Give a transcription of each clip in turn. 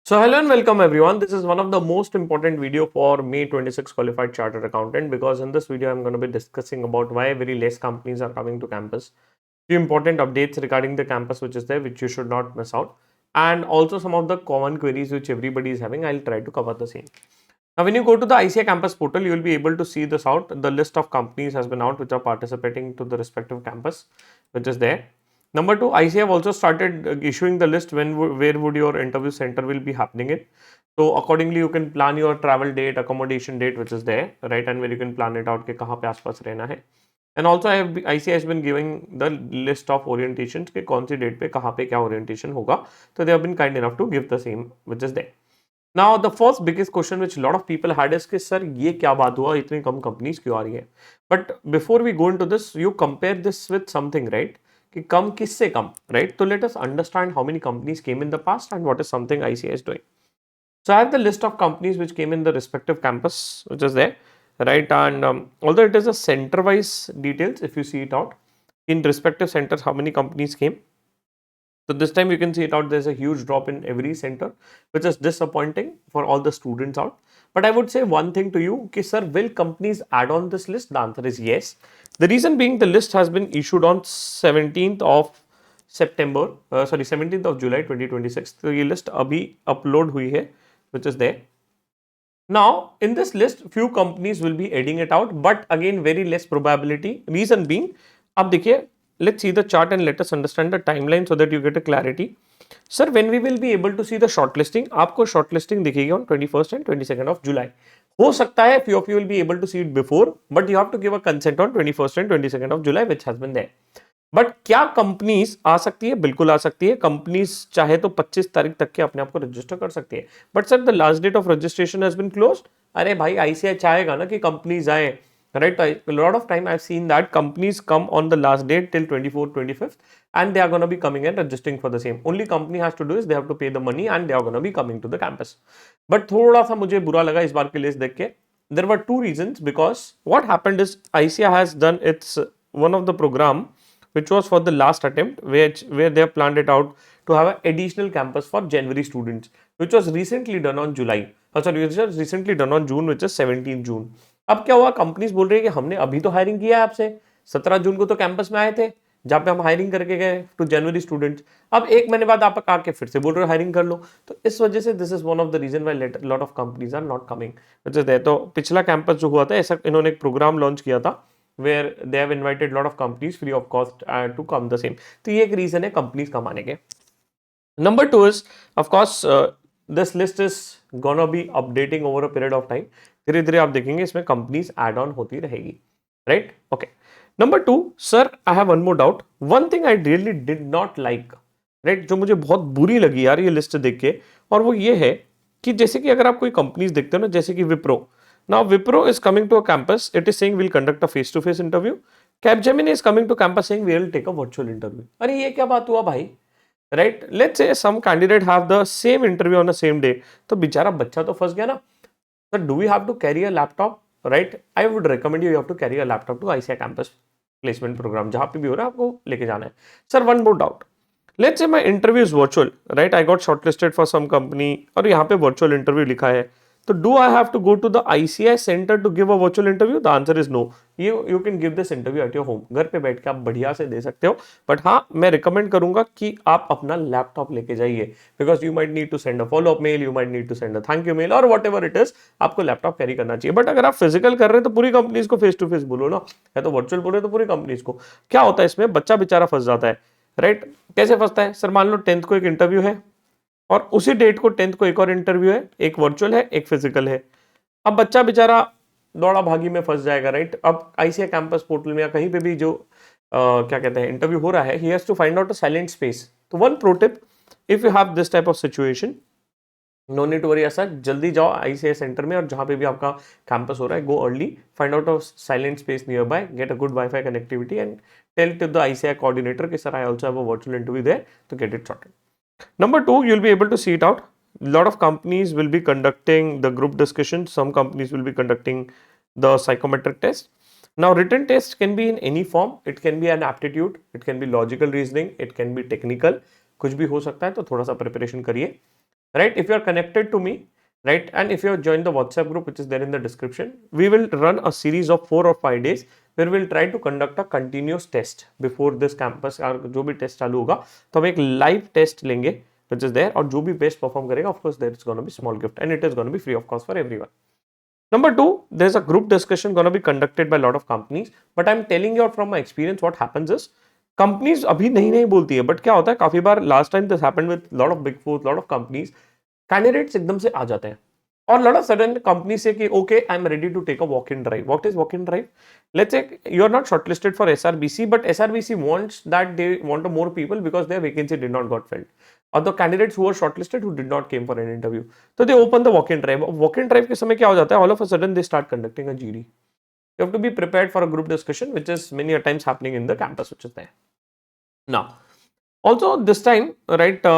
So hello and welcome everyone. This is one of the most important video for May 26 qualified chartered accountant because in this video I'm going to be discussing about why very less companies are coming to campus. Few important updates regarding the campus which is there which you should not miss out, and also some of the common queries which everybody is having. I'll try to cover the same. Now when you go to the ICAI campus portal, you will be able to see this out. The list of companies has been out which are participating to the respective campus which is there. Number two, ICAI have also started issuing the list where would your interview center will be happening in. So accordingly you can plan your travel date, accommodation date which is there, right, and where you can plan it out कि कहाँ पे आसपास रहना है. And also ICAI has been giving the list of orientations कि कौन सी date पे कहाँ पे क्या orientation होगा. So they have been kind enough to give the same which is there. Now the first biggest question which a lot of people had is कि sir ये क्या बात हुआ, इतनी कम कंपनीज क्यों आ रही है. But before we go into this, you compare this with something, right, कि कम किससे कम, राइट. तो let us understand how many companies came in the past and what is something ICAI is doing. So I have the list of companies which came in the respective campus which is there, right, and although it is a center wise details, if you see it out in respective centers how many companies came. So this time you can see it out, there's a huge drop in every center, which is disappointing for all the students out. But I would say one thing to you, कि sir, will companies add on this list? The answer is yes. The reason being the list has been issued on 17th of September, 17th of July 2026. तो ये list अभी upload हुई है, which is there. Now in this list, few companies will be adding it out, but again very less probability. Reason being, अब देखिए, let's see the chart and let us understand the timeline so that you get a clarity. Sir, when we will be able to see the shortlisting? आपको shortlisting दिखेगी on 21st and 22nd of July. हो सकता है few of you will be able to see it before, but you have to give a consent on 21st and 22nd of July, which has been there. But क्या companies आ सकती है? बिल्कुल आ सकती है. Companies चाहे तो 25 तारीख तक के अपने आप को रजिस्टर कर सकती है. But sir the last date of registration has been closed. अरे भाई, ICAI चाहेगा ना कि कंपनीज आए, right? A lot of time I've seen that companies come on the last date till 24th, 25th, and they are going to be coming and registering for the same. Only company has to do is they have to pay the money and they are going to be coming to the campus. But थोड़ा सा मुझे बुरा लगा इस बार की list देख के. There were two reasons, because what happened is ICAI has done its one of the program which was for the last attempt, where they have planned it out to have an additional campus for January students, which was recently done on July. Sorry, which was recently done on June, which is 17th June. अब क्या हुआ, companies बोल रही है कि हमने अभी तो हायरिंग किया है आपसे, 17 जून को तो कैंपस में आए थे जहाँ पे हम हायरिंग करके गए टू जनवरी स्टूडेंट्स. अब एक महीने बाद आप आके फिर से बोल रहे हो हायरिंग कर लो. तो इस वजह से this is one of the reason why lot of companies are not coming. तो पिछला कैंपस जो हुआ था, ऐसा इन्होंने एक प्रोग्राम लॉन्च किया था where they have invited lot of companies free of cost to come the same. तो ये एक रीजन है कंपनीज कम आने के. Number two is, of course, this list is gonna be updating over a period of time. धीरे धीरे आप देखेंगे इसमें कंपनीज एड ऑन होती रहेगी, right. Okay. Number two, sir I have one more doubt. One thing I really did not like, right, जो मुझे बहुत बुरी लगी यार ये लिस्ट देख के, और वो ये है कि जैसे कि अगर आप कोई कंपनीज देखते हो ना, जैसे कि Wipro. Now Wipro is coming to a campus. It is saying we'll conduct a face-to-face interview. Capgemini is coming to campus saying we will take a virtual interview. अरे ये क्या बात हुआ भाई, right? Let's say some candidate have the same interview on the same day. तो बेचारा बच्चा तो फंस गया ना. So do we have to carry a laptop, right? I would recommend you have to carry a laptop to ICAI campus placement program. जहाँ पे भी हो रहा है आपको लेके जाना है. Sir, one more doubt. Let's say my interview is virtual, right? I got shortlisted for some company और यहाँ पे virtual interview लिखा है. तो do I have to go to the ICAI center to give a virtual interview? The answer is no. You can give this interview at your home. घर पे बैठ के आप बढ़िया से दे सकते हो. बट हाँ, मैं रिकमेंड करूंगा कि आप अपना लैपटॉप लेके जाइए, because you might need to send a follow up mail, you might need to send a thank you mail और वट एवर इट इज. आपको लैपटॉप कैरी करना चाहिए. बट अगर आप फिजिकल कर रहे हैं तो पूरी कंपनीज को फेस टू फेस बोलो ना, है तो वर्चुअल बोलो तो पूरी कंपनीज को. क्या होता है इसमें, बच्चा बेचारा फंस जाता है, राइट. कैसे फंसता है सर, मान लो 10th को एक इंटरव्यू है और उसी डेट को 10th को एक और इंटरव्यू है, एक वर्चुअल है एक फिजिकल है. अब बच्चा बेचारा दौड़ा भागी में फंस जाएगा, राइट. अब ICAI कैंपस पोर्टल में या कहीं पे भी जो क्या कहते हैं इंटरव्यू हो रहा है, he has to find out a silent space. तो one pro tip, if you have this type of situation, no need to worry. ऐसा जल्दी जाओ ICAI सेंटर में और जहां पे भी आपका कैंपस हो रहा है, go early, find out a silent space nearby, get a good wifi connectivity and tell to the ICAI coordinator कि sir I also have a virtual interview there, तो get it sorted. Number two, you'll be able to see it out. A lot of companies will be conducting the group discussion. Some companies will be conducting the psychometric test. Now, written test can be in any form. It can be an aptitude. It can be logical reasoning. It can be technical. कुछ भी हो सकता है, तो थोड़ा सा preparation करिए. right? If you are connected to me, right, and if you have joined the WhatsApp group which is there in the description, we will run a series of 4 or 5 days where we'll try to conduct a continuous test before this campus. और जो भी test चालू होगा तो हम एक live test लेंगे which is there, और जो भी बेस्ट परफॉर्म करेगा of course there is going to be small gift and it is going to be free of cost for everyone. Number two, there's a group discussion going to be conducted by a lot of companies, but I'm telling you from my experience what happens is companies अभी नहीं बोलती है, but क्या होता है काफी बार last time this happened with lot of big four, lot of companies, candidates एकदम से आ जाते हैं और लॉट ऑफ सडन कंपनी से कि okay I am ready to take a walk in drive. What is walk in drive? Let's say you are not shortlisted for SRBC, but SRBC wants that they want more people because their vacancy did not got filled, और the candidates who were shortlisted who did not came for an interview, तो they open the walk in drive. Walk in drive के समय क्या हो जाता है, all of a sudden they start conducting a GD. You have to be prepared for a group discussion, which is many a times happening in the campus, which is there. Now, also this time, right,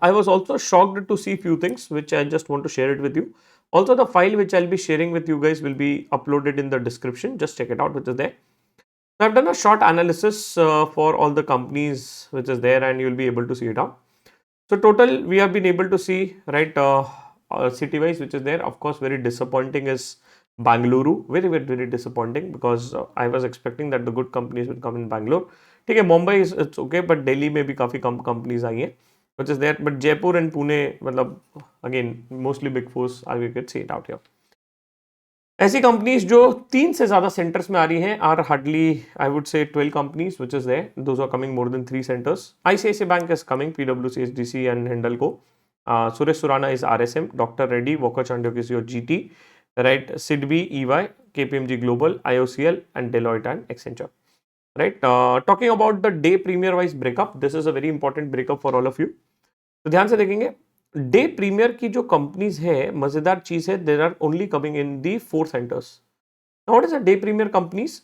I was also shocked to see few things, which I just want to share it with you. Also, the file which I'll be sharing with you guys will be uploaded in the description. Just check it out, which is there. So I've done a short analysis for all the companies which is there, and you'll be able to see it out. So total, we have been able to see, right, city-wise, which is there. Of course, very disappointing is Bangalore. Very disappointing, because I was expecting that the good companies will come in Bangalore. ठीक है, Mumbai it's okay, but Delhi में भी काफी कम companies आई हैं which is there, but Jaipur and Pune मतलब again mostly big fours are we can see it out here. ऐसी companies जो 3 से ज्यादा सेंटर्स में आ रही हैं are hardly I would say 12 companies which is there. Those are coming more than 3 centers. ICICI Bank is coming, PwC, HDC and Hindelco. Suresh Surana is RSM, Dr. Reddy, Walker Chandyok is your GT, right? SIDBI, EY, KPMG Global, IOCL and Deloitte and Accenture. Right, talking about the day premier wise breakup, this is a very important breakup for all of you. तो ध्यान से देखेंगे day premier की जो companies है, मजेदार चीज है, there are only coming in the 4 centres. What is a day premier companies?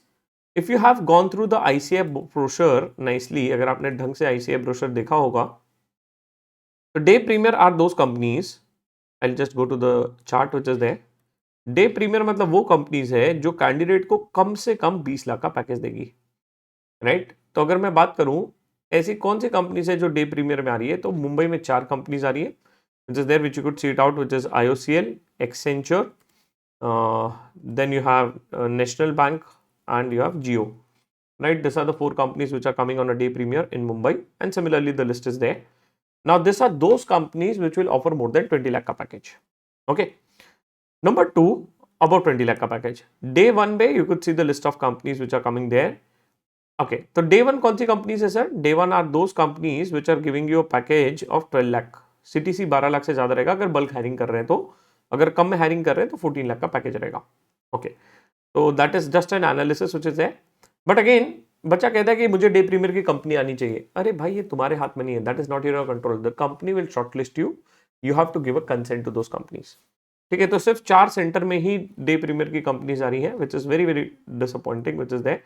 If you have gone through the ICAI brochure nicely, अगर आपने ढंग से ICAI ब्रोशर देखा होगा, तो day premier are those companies. I just go to the chart which is there. Day premier मतलब वो companies है जो कैंडिडेट को कम से कम 20 लाख का पैकेज देगी, राइट. तो अगर मैं बात करूं ऐसी कौन सी कंपनीज है जो डे प्रीमियर में आ रही है, तो मुंबई में 4 कंपनीज आ रही है which is there, which you could see it out, which is IOCL, Accenture, then you have National Bank and you have Jio, right. These are the 4 companies which are coming on a day premier in Mumbai, and similarly the list is there. Now these are those companies which will offer more than 20 lakh ka package. Okay, number 2, about 20 lakh ka package. Day 1 पे you could see the list of companies which are coming there. Okay, तो day 1 कौन सी companies है sir? Day 1 are those companies which are giving you a package of 12 lakh. CTC 12 lakh से ज्यादा रहेगा अगर bulk hiring कर रहे हैं, तो अगर कम में हायरिंग कर रहे हैं तो 14 लाख का पैकेज रहेगा. ओके, तो that is just an analysis which is है. बट अगेन बच्चा कहता है कि मुझे डे प्रीमियर की कंपनी आनी चाहिए. अरे भाई, ये तुम्हारे हाथ में नहीं है, that is not your control. The company will shortlist you, you have to give a consent to those companies. ठीक है, तो सिर्फ 4 सेंटर में ही डे प्रीमियर की कंपनीज आ रही है which is very very disappointing which is there.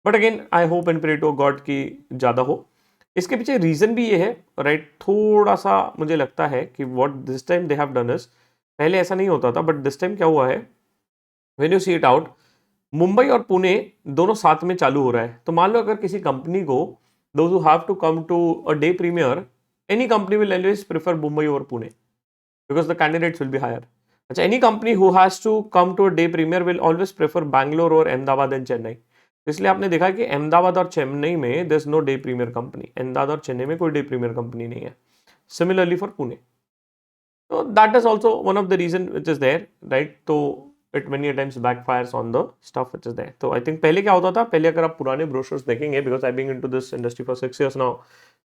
But again I hope and pray to god की ज़्यादा हो. इसके पीछे रीज़न भी ये है, राइट, थोड़ा सा मुझे लगता है कि what this time they have done is, पहले ऐसा नहीं होता था बट दिस टाइम क्या हुआ है, when you see it out, Mumbai और पुणे दोनों साथ में चालू हो रहा है. तो मान लो अगर किसी कंपनी को those who have to come to a day premier, any company will always prefer Mumbai और Pune because the candidates will be hire. अच्छा, any company who has to come to a day premier will always prefer Bangalore और Ahmedabad and Chennai. इसलिए आपने देखा कि अहमदाबाद और चेन्नई में there is no day premier company. Ahmedabad और चेन्नई में कोई डे प्रीमियर कंपनी नहीं है. Similarly for Pune. तो that is also one of the reason which is there, right. तो it many times backfires on the stuff which is there. तो I think पहले क्या होता था, पहले अगर आप पुराने ब्रोशर्स देखेंगे, because I being into this industry for 6 years now,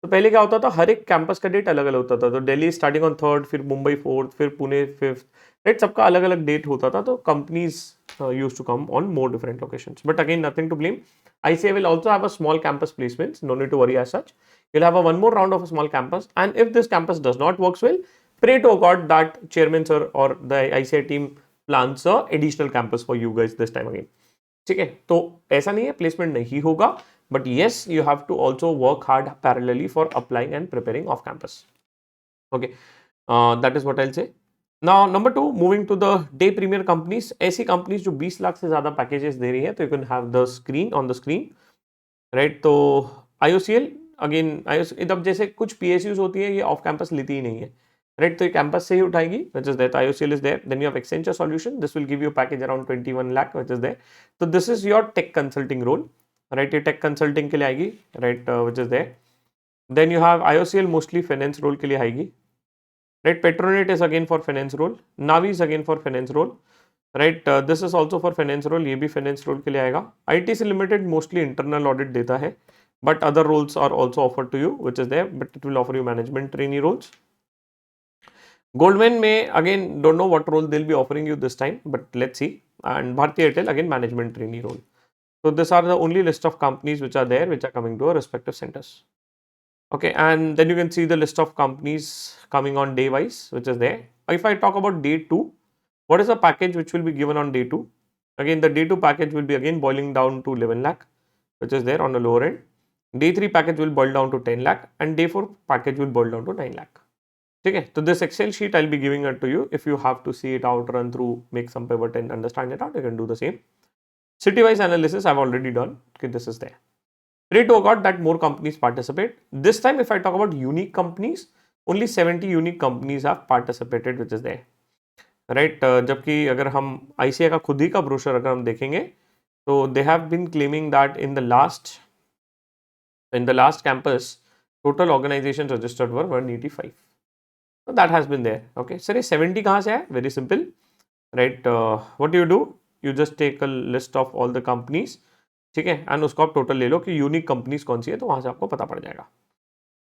तो पहले क्या होता था, हर एक कैंपस का डेट अलग अलग होता था. तो दिल्ली स्टार्टिंग ऑन 3rd, फिर मुंबई 4th, फिर पुणे 5th, राइट. सबका अलग अलग डेट होता था. तो companies used to come on more different locations. But again, nothing to blame. ICAI will also have a small campus placements. No need to worry as such. You'll have a one more round of a small campus. And if this campus does not works well, pray to God that chairman sir or the ICAI team plans a additional campus for you guys this time again. ठीक है, तो ऐसा नहीं है placement नहीं होगा, but yes you have to also work hard parallelly for applying and preparing of campus. Okay, that is what I will say. Now number 2, moving to the day premier companies. ऐसी companies जो 20 लाख से ज्यादा packages दे रही है, तो you can have the screen on the screen, right. तो IOCL again, अब जैसे कुछ PSUs होती है ये ऑफ कैंपस लेती ही नहीं है. राइट। तो ये कैंपस से ही उठाएगी, which is there, तो IOCL is there. Then you have Accenture solution, this will give you a package around 21 lakh, which is there. So this is your tech consulting role, right? ये tech consulting के लिए आएगी, right, which is there. Then you have IOCL mostly finance role के लिए आएगी, right? Petronet is again for finance role, Navi is again for finance role, right? This is also for finance role, ये भी finance role के लिए आएगा. ITC Limited mostly internal audit देता है, but other roles are also offered to you, which is there, but it will offer you management trainee roles. Goldman may again don't know what role they'll be offering you this time, but let's see. And Bharti Airtel again management trainee role. So these are the only list of companies which are there, which are coming to our respective centers. Okay, and then you can see the list of companies coming on day wise, which is there. If I talk about day 2, what is the package which will be given on day 2? Again, the day 2 package will be again boiling down to 11 lakh, which is there on the lower end. Day 3 package will boil down to 10 lakh and day 4 package will boil down to 9 lakh. Okay, so this Excel sheet I'll be giving it to you. If you have to see it out, run through, make some pivot and understand it out, you can do the same. City-wise analysis I've already done. Okay, this is there. Pray to God that more companies participate. This time if I talk about unique companies, only 70 unique companies have participated, which is there. Right? जबकि अगर हम ICAI का खुद ही का brochure अगर हम देखेंगे, तो they have been claiming that in the last campus, total organizations registered were 185. So that has been there. Okay, sir ये 70 कहाँ से है? Very simple, right? What do? You just take a list of all the companies, ठीक है, and उसको आप total ले लो कि यूनिक कंपनीज कौन सी है, तो वहाँ से आपको पता पड़ जाएगा.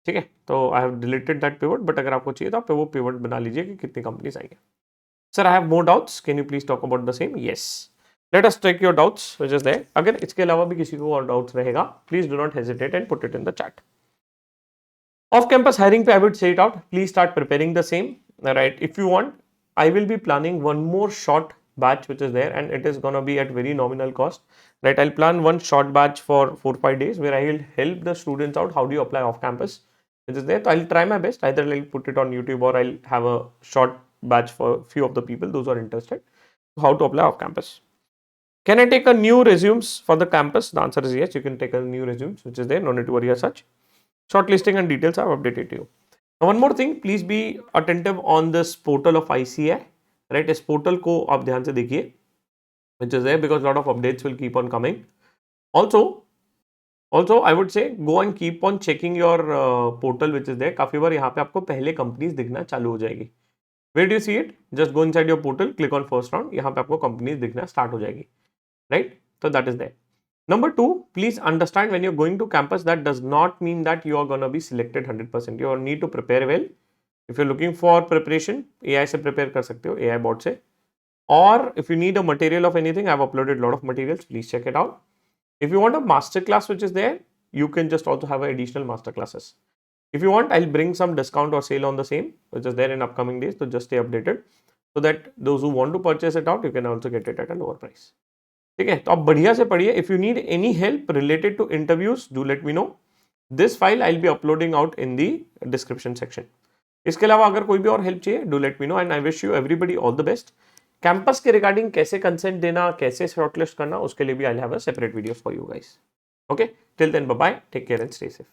ठीक है, तो I have deleted that pivot, but अगर आपको चाहिए तो आप वो पिवट बना लीजिए कि कितनी कंपनीज आई है. Sir I have more doubts, can you please talk about the same? Yes, let us take your doubts which is there. अगर इसके अलावा भी किसी को और डाउट्स रहेगा, please do not hesitate and put it in the chat. Off campus hiring, I would say it out. Please start preparing the same. Right. If you want, I will be planning one more short batch which is there, and it is gonna be at very nominal cost. Right. I'll plan one short batch for 4-5 days where I will help the students out how do you apply off campus, which is there. So I'll try my best. Either I'll put it on YouTube or I'll have a short batch for few of the people those who are interested how to apply off campus. Can I take a new resumes for the campus? The answer is yes. You can take a new resumes which is there. No need to worry as such. Shortlisting and details I have updated you. Now one more thing, please be attentive on this portal of ICAI. Right, इस portal को आप ध्यान से देखिए, which is there because lot of updates will keep on coming. Also I would say go and keep on checking your portal which is there. काफी बार यहाँ पे आपको पहले companies दिखना चालू हो जाएगी. Where do you see it? Just go inside your portal, click on first round. यहाँ पे आपको companies दिखना start हो जाएगी. Right, so that is there. Number 2, please understand when you're going to campus, that does not mean that you are going to be selected 100%. You need to prepare well. If you're looking for preparation, AI से prepare कर सकते हो, AI bot से. Or if you need a material of anything, I've uploaded a lot of materials. Please check it out. If you want a masterclass which is there, you can just also have additional masterclasses. If you want, I'll bring some discount or sale on the same, which is there in upcoming days. So just stay updated so that those who want to purchase it out, you can also get it at a lower price. ठीक है, तो आप बढ़िया से पढ़िए. If you need any help related to interviews, do let me know. This file I will be uploading out in the description section. इसके अलावा अगर कोई भी और हेल्प चाहिए, do let me know and I wish you everybody all the best. Campus के regarding कैसे consent देना, कैसे शॉर्टलिस्ट करना, उसके लिए भी I have a separate video for you guys. Okay, till then bye bye, take care and stay safe.